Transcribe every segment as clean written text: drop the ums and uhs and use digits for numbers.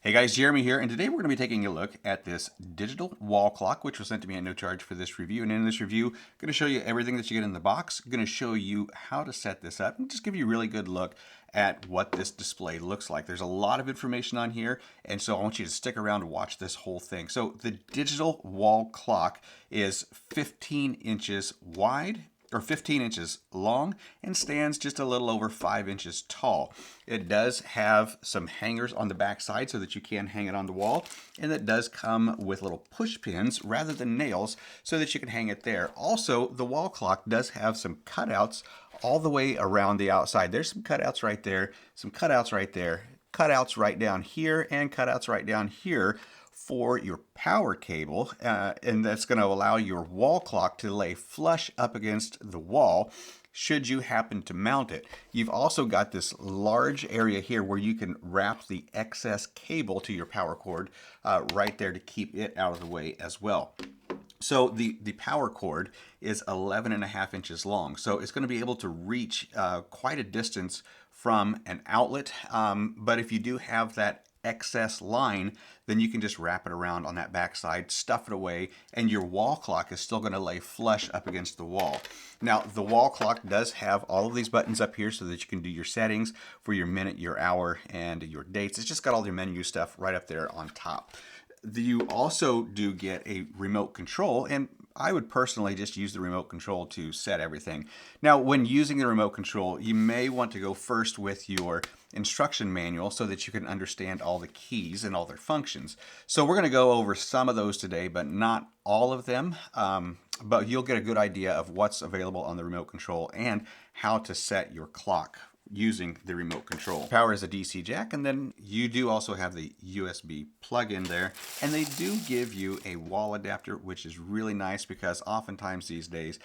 Hey guys, Jeremy here, and today we're going to be taking a look at this digital wall clock, which was sent to me at no charge for this review. And in this review, I'm going to show you everything that you get in the box. I'm going to show you how to set this up and just give you a really good look at what this display looks like. There's a lot of information on here, and so I want you to stick around to watch this whole thing. So the digital wall clock is 15 inches wide, or 15 inches long, and stands just a little over 5 inches tall. It does have some hangers on the back side so that you can hang it on the wall, and it does come with little push pins rather than nails so that you can hang it there. Also, the wall clock does have some cutouts all the way around the outside. There's some cutouts right there, some cutouts right there, cutouts right down here, and cutouts right down here for your power cable, and that's going to allow your wall clock to lay flush up against the wall should you happen to mount it. You've also got this large area here where you can wrap the excess cable to your power cord right there to keep it out of the way as well. So the power cord is 11.5 inches long, so it's going to be able to reach quite a distance from an outlet, but if you do have that excess line, then you can just wrap it around on that backside, stuff it away, and your wall clock is still going to lay flush up against the wall. Now, the wall clock does have all of these buttons up here so that you can do your settings for your minute, your hour, and your dates. It's just got all your menu stuff right up there on top. You also do get a remote control, and I would personally just use the remote control to set everything. Now, when using the remote control, you may want to go first with your instruction manual so that you can understand all the keys and all their functions. So we're going to go over some of those today, but not all of them. But you'll get a good idea of what's available on the remote control and how to set your clock using the remote control. Power is a DC jack, and then you do also have the USB plug in there, and they do give you a wall adapter, which is really nice because oftentimes these days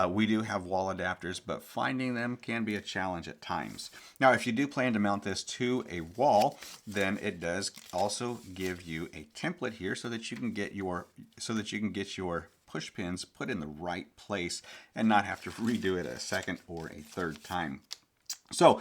we do have wall adapters, but finding them can be a challenge at times. Now, if you do plan to mount this to a wall, then it does also give you a template here so that you can get your push pins put in the right place and not have to redo it a second or a third time. So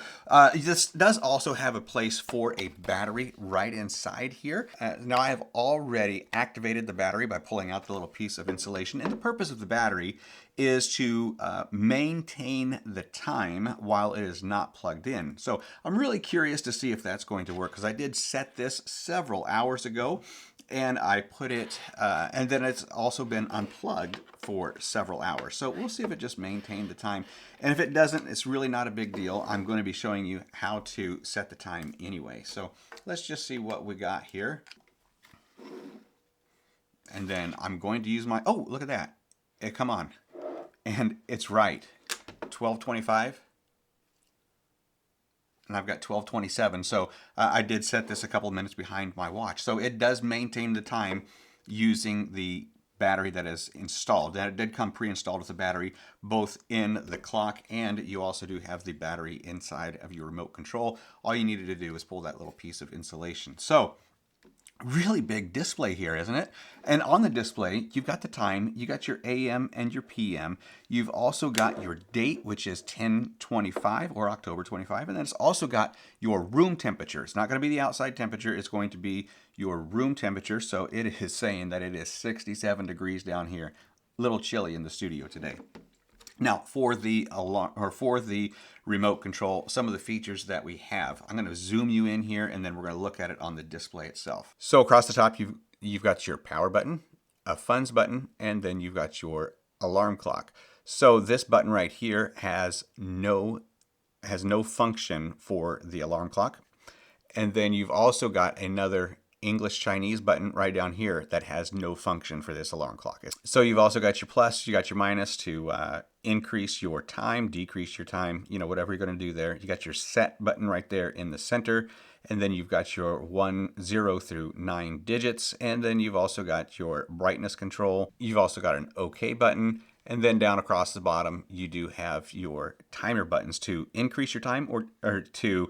this does also have a place for a battery right inside here. Now I have already activated the battery by pulling out the little piece of insulation, and the purpose of the battery is to maintain the time while it is not plugged in. So I'm really curious to see if that's going to work, because I did set this several hours ago, and I put it, and then it's also been unplugged for several hours. So we'll see if it just maintained the time. And if it doesn't, it's really not a big deal. I'm going to be showing you how to set the time anyway. So let's just see what we got here. And then I'm going to use my, oh, look at that. Come on. And it's right. 12:25. And I've got 12:27, so I did set this a couple of minutes behind my watch. So it does maintain the time using the battery that is installed. Now, it did come pre-installed with the battery both in the clock, and you also do have the battery inside of your remote control. All you needed to do is pull that little piece of insulation. So really big display here, isn't it? And on the display, you've got the time, you got your AM and your PM. You've also got your date, which is 10/25 or October 25, and then it's also got your room temperature. It's not going to be the outside temperature, it's going to be your room temperature. So it is saying that it is 67 degrees down here. A little chilly in the studio today. Now, for the alarm, or for the remote control, some of the features that we have, I'm going to zoom you in here, and then we're going to look at it on the display itself. So across the top, you've got your power button, a funds button, and then you've got your alarm clock. So this button right here has no function for the alarm clock, and then you've also got another English Chinese button right down here that has no function for this alarm clock. So you've also got your plus, you got your minus to increase your time, decrease your time, whatever you're going to do there. You got your set button right there in the center, and then you've got your 1, 0 through 9 digits, and then you've also got your brightness control. You've also got an OK button, and then down across the bottom you do have your timer buttons to increase your time or to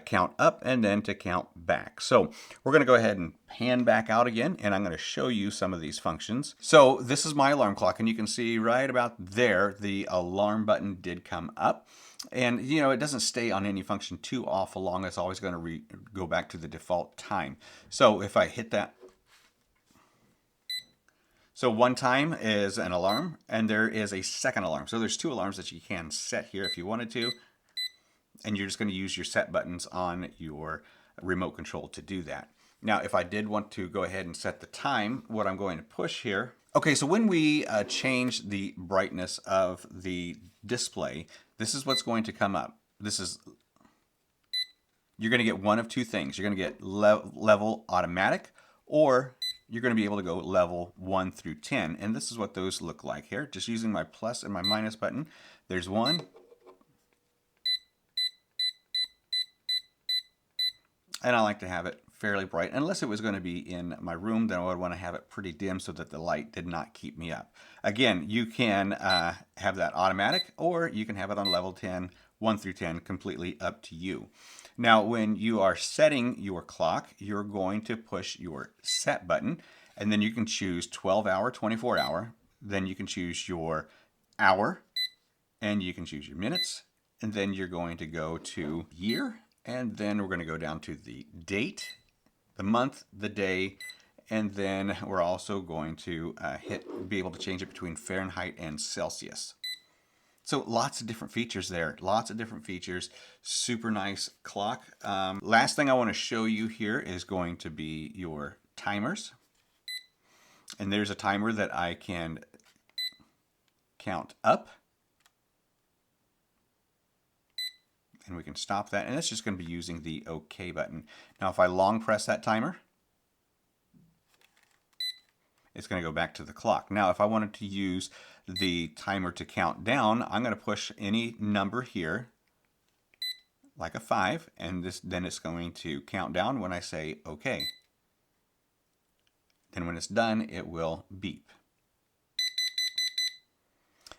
count up and then to count back. So we're going to go ahead and pan back out again, and I'm going to show you some of these functions. So this is my alarm clock, and you can see right about there, the alarm button did come up. And it doesn't stay on any function too awful long. It's always going to go back to the default time. So if I hit that, so one time is an alarm, and there is a second alarm. So there's two alarms that you can set here if you wanted to. And you're just going to use your set buttons on your remote control to do that. Now, if I did want to go ahead and set the time, what I'm going to push here. Okay, so when we change the brightness of the display, this is what's going to come up. You're going to get one of two things. You're going to get level automatic, or you're going to be able to go level 1 through 10. And this is what those look like here. Just using my plus and my minus button. There's 1. And I like to have it fairly bright. Unless it was going to be in my room, then I would want to have it pretty dim so that the light did not keep me up. Again, you can have that automatic, or you can have it on level 10, 1 through 10, completely up to you. Now, when you are setting your clock, you're going to push your set button, and then you can choose 12 hour, 24 hour. Then you can choose your hour, and you can choose your minutes, and then you're going to go to year. And then we're going to go down to the date, the month, the day, and then we're also going to be able to change it between Fahrenheit and Celsius. So lots of different features there, lots of different features, super nice clock. Last thing I want to show you here is going to be your timers. And there's a timer that I can count up. And we can stop that, and it's just going to be using the OK button. Now if I long press that timer, it's going to go back to the clock. Now if I wanted to use the timer to count down, I'm going to push any number here, like a 5, and then it's going to count down when I say OK. Then when it's done, it will beep.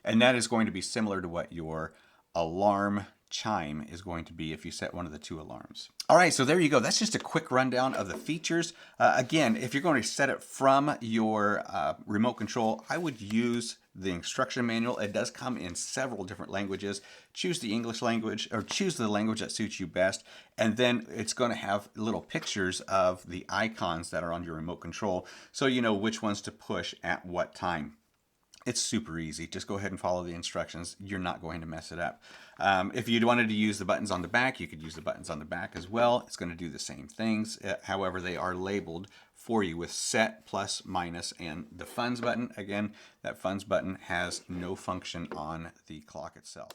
And that is going to be similar to what your alarm chime is going to be if you set one of the two alarms. All right, so there you go. That's just a quick rundown of the features. Again, if you're going to set it from your remote control, I would use the instruction manual. It does come in several different languages. Choose the English language, or choose the language that suits you best, and then it's going to have little pictures of the icons that are on your remote control, so you know which ones to push at what time. It's super easy. Just go ahead and follow the instructions. You're not going to mess it up. If you wanted to use the buttons on the back, you could use the buttons on the back as well. It's going to do the same things. However, they are labeled for you with set, plus, minus, and the funds button. Again, that funds button has no function on the clock itself.